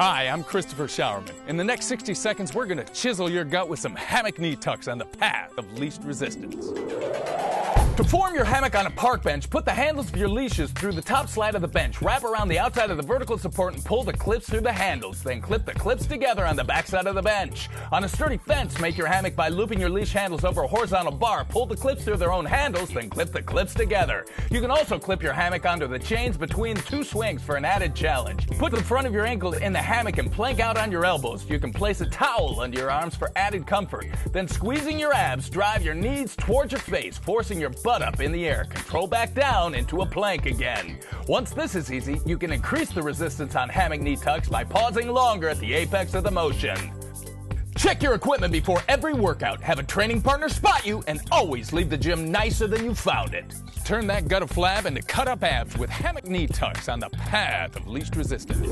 Hi, I'm Christopher Showerman. In the next 60 seconds, we're going to chisel your gut with some hammock knee tucks on the path of least resistance. To form your hammock on a park bench, put the handles of your leashes through the top slide of the bench, wrap around the outside of the vertical support and pull the clips through the handles, then clip the clips together on the backside of the bench. On a sturdy fence, make your hammock by looping your leash handles over a horizontal bar, pull the clips through their own handles, then clip the clips together. You can also clip your hammock onto the chains between two swings for an added challenge. Put the front of your ankle in the hammock and plank out on your elbows. You can place a towel under your arms for added comfort. Then squeezing your abs, drive your knees towards your face, forcing your butt up in the air. Control back down into a plank again. Once this is easy, you can increase the resistance on hammock knee tucks by pausing longer at the apex of the motion. Check your equipment before every workout. Have a training partner spot you, and always leave the gym nicer than you found it. Turn that gut of flab into cut-up abs with hammock knee tucks on the path of least resistance.